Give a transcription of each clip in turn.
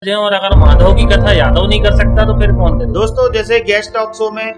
और अगर माधव की कथा यादव नहीं कर सकता तो फिर कौन करे। दोस्तों, जैसे गेस्ट टॉक शो में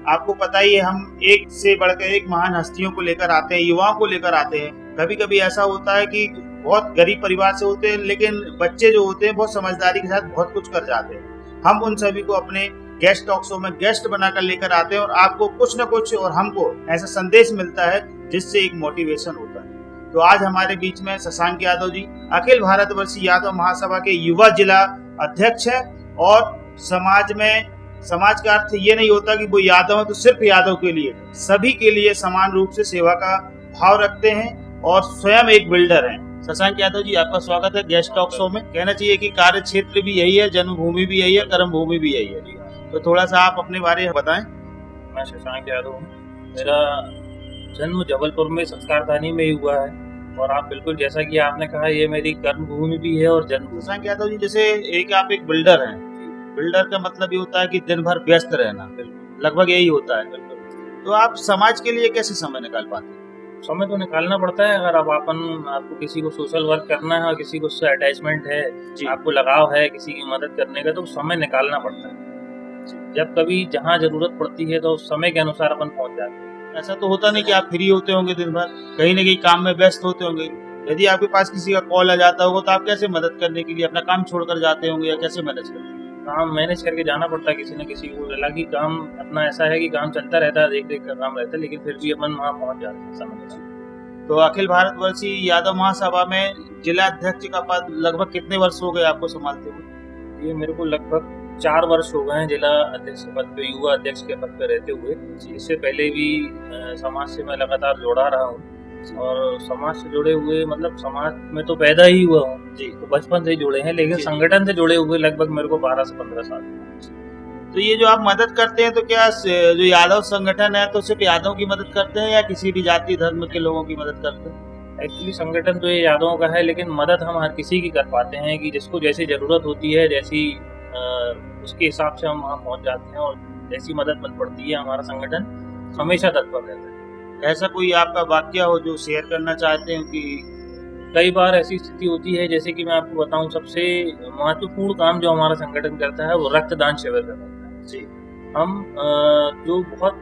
आपको पता ही है, हम एक से बढ़कर एक महान हस्तियों को लेकर आते हैं, युवाओं को लेकर आते हैं। कभी कभी ऐसा होता है कि बहुत गरीब परिवार से होते हैं, लेकिन बच्चे जो होते हैं बहुत समझदारी के साथ बहुत कुछ कर जाते हैं। हम उन सभी को अपने गेस्ट टॉक शो में गेस्ट बनाकर लेकर आते हैं और आपको कुछ न कुछ और हमको ऐसा संदेश मिलता है जिससे एक मोटिवेशन होता है। तो आज हमारे बीच में शशांक यादव जी अखिल भारतवर्षीय यादव महासभा के युवा जिला अध्यक्ष हैं। और समाज का अर्थ ये नहीं होता कि वो यादव है तो सिर्फ यादव के लिए, सभी के लिए समान रूप से सेवा का भाव रखते हैं और स्वयं एक बिल्डर हैं। शशांक यादव जी, आपका स्वागत है गेस्ट टॉक शो में। कहना चाहिए कि कार्य क्षेत्र भी यही है, जन्मभूमि भी यही है, कर्म भूमि भी यही है। तो थोड़ा सा आप अपने बारे में बताएं। मैं शशांक यादव हूँ। मेरा जन्म जबलपुर में संस्कारधानी में ही हुआ है और आप बिल्कुल जैसा कि आपने कहा, ये मेरी कर्म भूमि भी है और जन्म। शशांक यादव जी, जैसे आप एक बिल्डर हैं, बिल्डर का मतलब ये होता है कि दिन भर व्यस्त रहना, लगभग यही होता है। तो आप समाज के लिए कैसे समय निकाल पाते हैं? समय तो निकालना पड़ता है। अगर आपको किसी को सोशल वर्क करना है और किसी को उससे अटैचमेंट है, आपको लगाव है किसी की मदद करने का, तो समय निकालना पड़ता है। जब कभी जहाँ जरूरत पड़ती है तो उस समय के अनुसार अपन पहुँच जाते हैं। ऐसा तो होता नहीं कि आप फ्री होते होंगे, दिन भर कहीं न कहीं काम में व्यस्त होते होंगे। यदि आपके पास किसी का कॉल आ जाता होगा तो आप कैसे मदद करने के लिए अपना काम छोड़कर जाते होंगे या कैसे मैनेज करते हैं? काम मैनेज करके जाना पड़ता है किसी न किसी को। हालांकि काम अपना ऐसा है कि काम चलता रहता है, देख देख का काम रहता है, लेकिन फिर भी अपन वहाँ पहुँच जाते हैं समय। तो अखिल भारतवर्षीय यादव महासभा में जिला अध्यक्ष का पद लगभग कितने वर्ष हो गए आपको संभालते हुए? ये मेरे को लगभग 4 वर्ष हो गए हैं जिला अध्यक्ष के पद पे, युवा अध्यक्ष के पद पे रहते हुए। इससे पहले भी समाज से मैं लगातार जुड़ा रहा हूँ और समाज से जुड़े हुए, मतलब समाज में तो पैदा ही हुआ हूँ जी, तो बचपन से ही जुड़े हैं, लेकिन संगठन से जुड़े हुए लगभग मेरे को 12 से 15 साल। तो ये जो आप मदद करते हैं, तो क्या जो यादव संगठन है तो सिर्फ यादव की मदद करते हैं या किसी भी जाति धर्म के लोगों की मदद करते हैं? एक्चुअली संगठन तो ये यादवों का है, लेकिन मदद हम हर किसी की कर पाते हैं कि जिसको जैसी जरूरत होती है, जैसी उसके हिसाब से हम वहाँ पहुँच जाते हैं और जैसी मदद मिल पड़ती है, हमारा संगठन हमेशा तत्पर रहता है। ऐसा कोई आपका वाक्य हो जो शेयर करना चाहते हैं? कि कई बार ऐसी स्थिति होती है, जैसे कि मैं आपको बताऊं, सबसे महत्वपूर्ण काम जो हमारा संगठन करता है वो रक्तदान शिविर का करता है जी। हम जो बहुत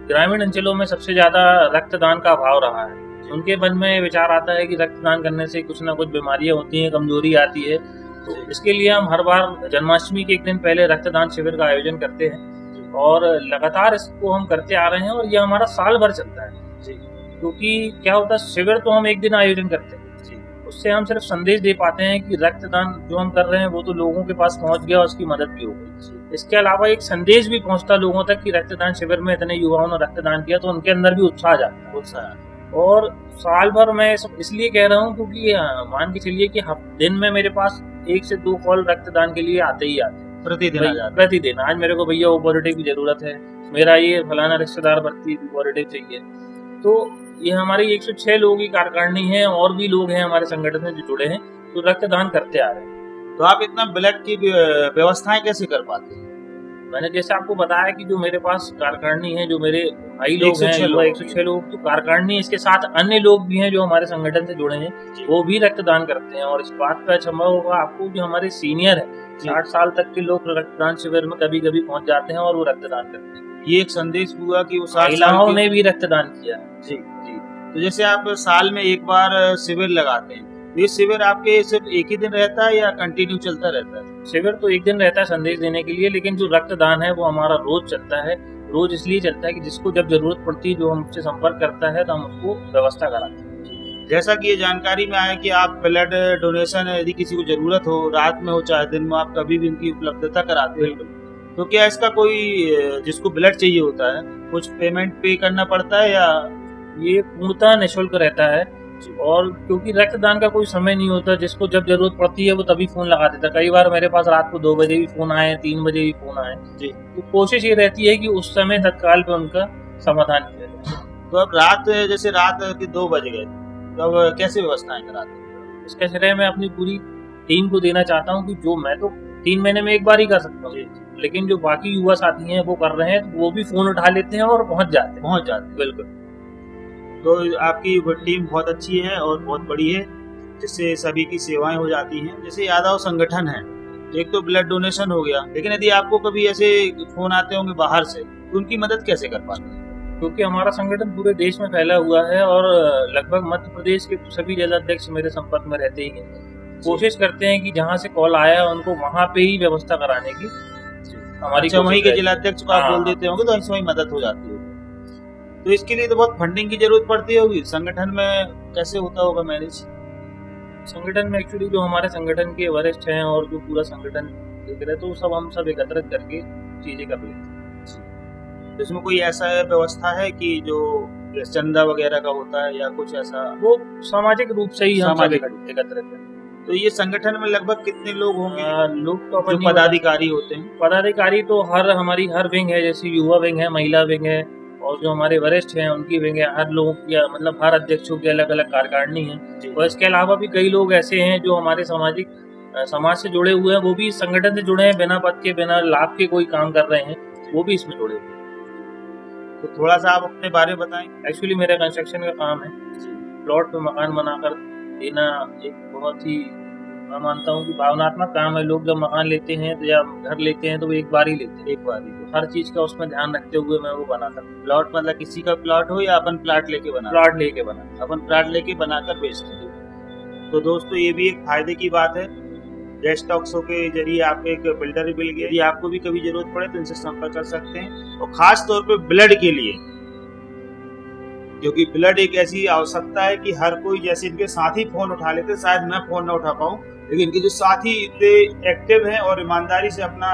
ग्रामीण अंचलों में सबसे ज्यादा रक्तदान का अभाव रहा है, उनके मन में विचार आता है कि रक्तदान करने से कुछ ना कुछ बीमारियां होती हैं, कमजोरी आती है। तो इसके लिए हम हर बार जन्माष्टमी के एक दिन पहले रक्तदान शिविर का आयोजन करते हैं और लगातार इसको हम करते आ रहे हैं और ये हमारा साल भर चलता है जी। क्योंकि क्या होता है, शिविर तो हम एक दिन आयोजन करते हैं, उससे हम सिर्फ संदेश दे पाते हैं कि रक्तदान जो हम कर रहे हैं वो तो लोगों के पास पहुंच गया, उसकी मदद भी हो गई। इसके अलावा एक संदेश भी पहुंचता लोगों तक कि रक्तदान शिविर में इतने युवाओं ने रक्तदान किया, तो उनके अंदर भी उत्साह जाता है। और साल भर मैं इसलिए कह रहा हूँ क्योंकि मान के चलिए कि दिन में मेरे पास 1 से 2 कॉल रक्तदान के लिए आते ही आते हैं प्रतिदिन। आज मेरे को भैया वो पॉजिटिव की जरूरत है, मेरा ये फलाना रिश्तेदार भर्ती पॉजिटिव चाहिए। तो ये हमारी 106 लोगों की कार्यकारिणी है और भी लोग हैं हमारे संगठन में जो जुड़े हैं, तो रक्तदान करते आ रहे हैं। तो आप इतना ब्लड की व्यवस्थाएं कैसे कर पाते हैं? मैंने जैसे आपको बताया कि जो मेरे पास कार्यकारिणी है, जो मेरे भाई लोग हैं, 106 लोग, तो कार्यकारिणी, इसके साथ अन्य लोग भी हैं जो हमारे संगठन से जुड़े हैं, वो भी रक्तदान करते हैं। और इस बात का क्षमा होगा आपको, जो हमारे सीनियर है 60 साल तक के लोग रक्तदान शिविर में कभी कभी पहुंच जाते हैं और वो रक्तदान करते हैं। ये एक संदेश हुआ कि वो महिलाओं ने भी रक्तदान किया जी। तो जैसे आप साल में एक बार शिविर लगाते हैं, ये शिविर आपके सिर्फ एक ही दिन रहता है या कंटिन्यू चलता रहता है? शिविर तो एक दिन रहता है संदेश देने के लिए, लेकिन जो रक्तदान है वो हमारा रोज चलता है। रोज इसलिए चलता है कि जिसको जब जरूरत पड़ती है, जो हमसे संपर्क करता है, तो हम उसको व्यवस्था कराते हैं। जैसा कि ये जानकारी में आया कि आप ब्लड डोनेशन, यदि किसी को जरूरत हो, रात में हो चाहे दिन में, आप कभी भी उनकी उपलब्धता कराते हैं। तो क्या इसका कोई, जिसको ब्लड चाहिए होता है, कुछ पेमेंट पे करना पड़ता है या ये पूर्णतः निःशुल्क रहता है? और क्योंकि रक्तदान का कोई समय नहीं होता, जिसको जब जरूरत पड़ती है वो तभी फोन लगा देता। कई बार मेरे पास रात को 2 बजे भी फोन आए, 3 बजे भी फोन आए जी। तो कोशिश ये रहती है कि उस समय तत्काल पे उनका समाधान किया जाए। तो अब रात के 2 बज गए, तो अब कैसे व्यवस्थाएं कराते हैं? इसका श्रेय मैं अपनी पूरी टीम को देना चाहता हूँ कि जो मैं तो 3 महीने में एक बार ही कर सकता हूँ, लेकिन जो बाकी युवा साथी हैं वो कर रहे हैं, तो वो भी फोन उठा लेते हैं और पहुंच जाते हैं। बिल्कुल। तो आपकी टीम बहुत अच्छी है और बहुत बड़ी है। जिससे सभी की सेवाएं हो जाती हैं। जैसे यादव संगठन है, एक तो ब्लड डोनेशन हो गया, लेकिन यदि आपको कभी ऐसे फोन आते होंगे बाहर से तो उनकी मदद कैसे कर पाते हैं? क्योंकि हमारा संगठन पूरे देश में फैला हुआ है और लगभग मध्य प्रदेश के सभी जिलाध्यक्ष मेरे संपर्क में रहते ही हैं। कोशिश करते हैं कि जहाँ से कॉल आया उनको वहाँ पे ही व्यवस्था कराने की हमारी वहीं के जिलाध्यक्ष को आप बोल देते होंगे तो ऐसे वही मदद हो जाती होगी। तो इसके लिए तो बहुत फंडिंग की जरूरत पड़ती होगी। संगठन में कैसे होता होगा मैनेज? संगठन में एक्चुअली जो हमारे संगठन के वरिष्ठ हैं और जो पूरा संगठन देख रहे तो हम सब एकत्रित करके चीजें कर लेते हैं। तो इसमें कोई ऐसा व्यवस्था है कि जो चंदा वगैरह का होता है या कुछ ऐसा? वो सामाजिक रूप से ही हम सब एकत्रित करते। तो ये संगठन में लगभग कितने लोग होंगे? लोग तो जो पदाधिकारी होते हैं। पदाधिकारी तो हमारी हर विंग है, जैसे युवा विंग है, महिला विंग है और जो हमारे वरिष्ठ हैं उनकी विंग है। हर लोगों की मतलब हर अध्यक्षों की अलग अलग कार्यकारिणी है। और इसके अलावा भी कई लोग ऐसे हैं जो हमारे समाज से जुड़े हुए हैं, वो भी संगठन से जुड़े हैं, बिना पद के बिना लाभ के कोई काम कर रहे हैं, वो भी इसमें जुड़े हुए हैं। तो थोड़ा सा आप अपने बारे में बताएं। एक्चुअली मेरा कंस्ट्रक्शन का काम है, प्लॉट पे मकान बनाकर देना एक बहुत ही, मैं मानता हूँ कि भावनात्मक काम है। लोग जब मकान लेते हैं तो या घर लेते हैं तो वो एक बार ही लेते हैं, एक बार ही। तो हर चीज का उसमें ध्यान रखते हुए मैं वो बनाता हूँ। प्लॉट मतलब किसी का प्लॉट हो या अपन प्लॉट लेके बना? प्लॉट लेके बना, अपन प्लॉट लेके बनाकर बेचते हैं। तो दोस्तों ये भी एक फायदे की बात है। गेस्ट टॉक्सो के जरिए आपको एक बिल्डर भी मिल गया। यदि आपको भी कभी जरूरत पड़े तो इनसे संपर्क कर सकते हैं। और खास तौर पे ब्लड के लिए, क्योंकि ब्लड एक ऐसी आवश्यकता है कि हर कोई, जैसे इनके साथी फोन उठा लेते, शायद मैं फोन ना उठा पाऊं, लेकिन इनके जो साथी इतने एक्टिव हैं और ईमानदारी से अपना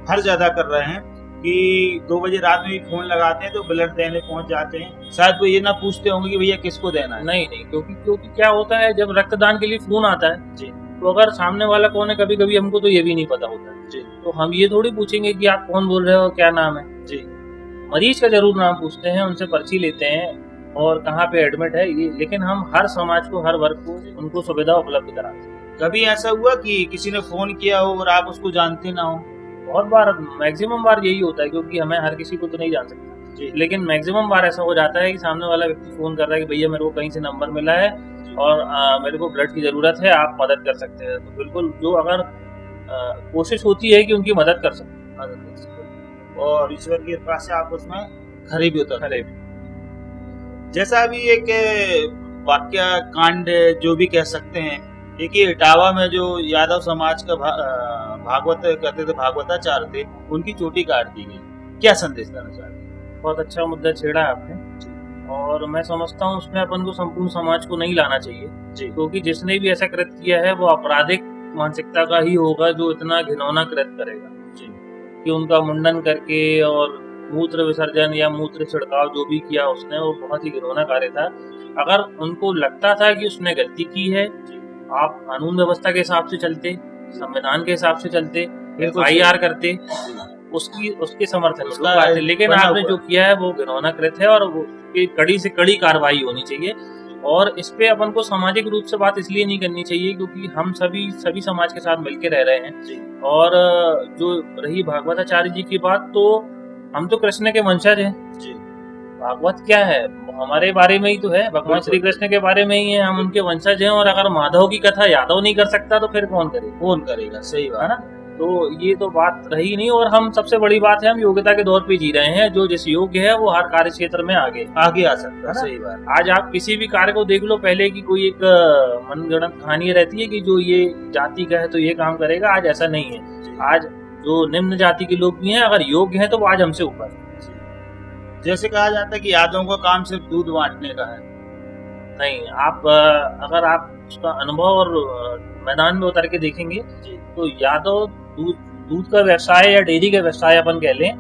फर्ज अदा कर रहे हैं कि 2 बजे रात में भी फोन लगाते हैं तो ब्लड देने पहुंच जाते हैं। शायद वो ये ना पूछते होंगे कि भैया किसको देना है। नहीं, क्योंकि क्या होता है, जब रक्तदान के लिए फोन आता है जी, तो अगर सामने वाला कौन है, कभी कभी हमको तो ये भी नहीं पता होता है जी। तो हम ये थोड़ी पूछेंगे कि आप कौन बोल रहे हो, क्या नाम है जी। मरीज का जरूर नाम पूछते हैं, उनसे पर्ची लेते हैं और कहाँ पे एडमिट है ये, लेकिन हम हर समाज को, हर वर्ग को उनको सुविधा उपलब्ध कराते हैं। कभी ऐसा हुआ कि किसी ने फोन किया हो और आप उसको जानते ना हो? बहुत बार, मैक्सिमम बार यही होता है, क्योंकि हमें हर किसी को तो नहीं जान सकते, लेकिन मैक्सिमम बार ऐसा हो जाता है कि सामने वाला व्यक्ति फोन कर रहा है कि भैया मेरे को कहीं से नंबर मिला है और मेरे को ब्लड की जरूरत है, आप मदद कर सकते हैं। तो बिल्कुल, जो अगर कोशिश होती है कि उनकी मदद कर सकते, और ईश्वर की कृपा से आप उसमें खरे भी होता है। जैसा अभी एक वाक्य कांड जो भी कह सकते हैं, देखिए इटावा में जो यादव समाज का भागवत कहते थे, भागवताचार्य थे, उनकी चोटी काट दी गई। क्या संदेश देना चाहते हैं? बहुत अच्छा मुद्दा छेड़ा आपने, और मैं समझता हूँ उसमें अपन को संपूर्ण समाज को नहीं लाना चाहिए जी, क्योंकि जिसने भी ऐसा कृत्य किया है वो आपराधिक मानसिकता का ही होगा जो इतना घिनौना कृत्य करेगा जी, कि उनका मुंडन करके और मूत्र विसर्जन या मूत्र छिड़काव जो भी किया उसने, वो बहुत ही घिनौना कार्य था। अगर उनको लगता था कि उसने गलती की है, आप कानून व्यवस्था के हिसाब से चलते, संविधान के हिसाब से चलते, FIR करते, उसके समर्थन में लोग आते। लेकिन आपने जो किया है वो घिनौना कृत्य है और वो कड़ी से कड़ी कार्रवाई होनी चाहिए। और इस पे अपन को सामाजिक रूप से बात इसलिए नहीं करनी चाहिए क्योंकि हम सभी समाज के साथ मिलकर रह रहे हैं। और जो रही भागवताचार्य जी की बात, तो हम तो कृष्ण के वंशज हैं जी। भागवत क्या है, हमारे बारे में ही तो है, भगवान श्री कृष्ण के बारे में ही है, हम उनके वंशज हैं। और अगर माधव की कथा यादव नहीं कर सकता तो फिर कौन करेगा? सही बात है ना। तो ये तो बात रही नहीं। और हम, सबसे बड़ी बात है, हम योग्यता के दौर पे जी रहे हैं। जो जिस योग्य है वो हर कार्य क्षेत्र में आगे आ सकता है। सही बात। आज आप किसी भी कार्य को देख लो, पहले की कोई एक मनगढ़ंत कहानी रहती है कि जो ये जाति का है तो ये काम करेगा। आज ऐसा नहीं है। आज जो निम्न जाति के लोग भी हैं, अगर योग्य है तो वो आज हमसे ऊपर है। जैसे कहा जाता है कि यादवों का काम सिर्फ दूध बांटने का है। नहीं, आप अगर आप उसका अनुभव और मैदान में उतर के देखेंगे तो यादव दूध का व्यवसाय या डेयरी का व्यवसाय अपन कह लें,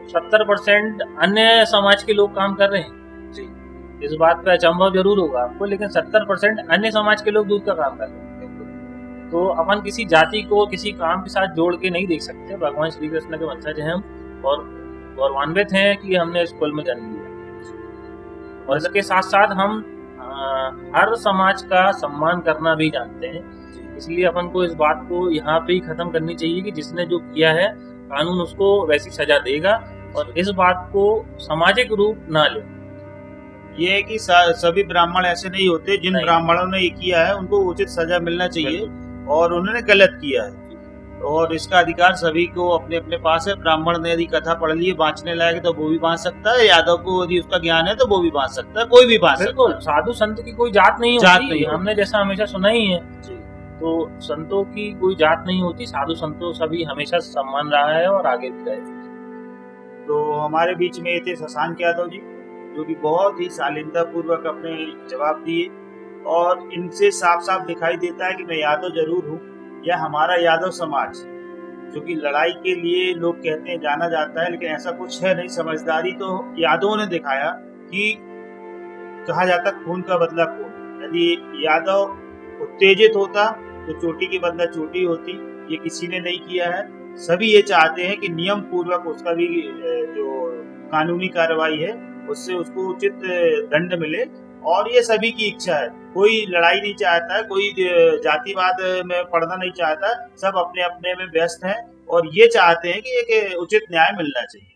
70% अन्य समाज के लोग काम कर रहे हैं जी। इस बात पे अचंभव जरूर होगा आपको, लेकिन 70% अन्य समाज के लोग दूध का काम कर रहे हैं। तो अपन किसी जाति को किसी काम के साथ जोड़ के नहीं देख सकते। भगवान श्री कृष्ण के वंशज हैं हम, और गौरवान्वित हैं कि हमने इस कुल में जन्म लिया। और इसके साथ साथ हम हर समाज का सम्मान करना भी जानते हैं। इसलिए अपन को इस बात को यहाँ पे ही खत्म करनी चाहिए कि जिसने जो किया है कानून उसको वैसी सजा देगा, और इस बात को सामाजिक रूप ना ले। ये है कि सभी ब्राह्मण ऐसे नहीं होते। जिन नहीं। ब्राह्मणों ने ये किया है उनको उचित सजा मिलना चाहिए, बिल्कुल। और उन्होंने गलत किया है, और इसका अधिकार सभी को अपने अपने पास है। ब्राह्मण ने यदि कथा पढ़ ली है, बांचने लायक है, तो वो भी बांच सकता है। यादव को यदि उसका ज्ञान है तो वो भी बांच सकता है, कोई भी बांच सकता बिल्कुल, है। साधु संत की कोई जात नहीं जात होती, नहीं होती। हमने जैसा हमेशा सुना ही है। जी। तो संतों की कोई जात नहीं होती, साधु संतों सभी हमेशा सम्मान रहा है और आगे भी रहेगा। तो हमारे बीच में ये थे शशांक यादव जी, जो कि बहुत ही शालीनता पूर्वक अपने जवाब दिए, और इनसे साफ साफ दिखाई देता है कि मैं यादव जरूर हूँ, या हमारा यादव समाज, जो कि लड़ाई के लिए लोग कहते हैं जाना जाता है, लेकिन ऐसा कुछ है नहीं। समझदारी तो यादवों ने दिखाया कि कहा जाता खून का बदला खून। यदि यादव उत्तेजित होता तो चोटी की बदला चोटी होती। ये किसी ने नहीं किया है। सभी ये चाहते हैं कि नियम पूर्वक उसका भी जो कानूनी कार्रवाई है उससे उसको उचित दंड मिले, और ये सभी की इच्छा है। कोई लड़ाई नहीं चाहता है, कोई जातिवाद में पड़ना नहीं चाहता। सब अपने अपने में व्यस्त हैं और ये चाहते हैं कि एक उचित न्याय मिलना चाहिए।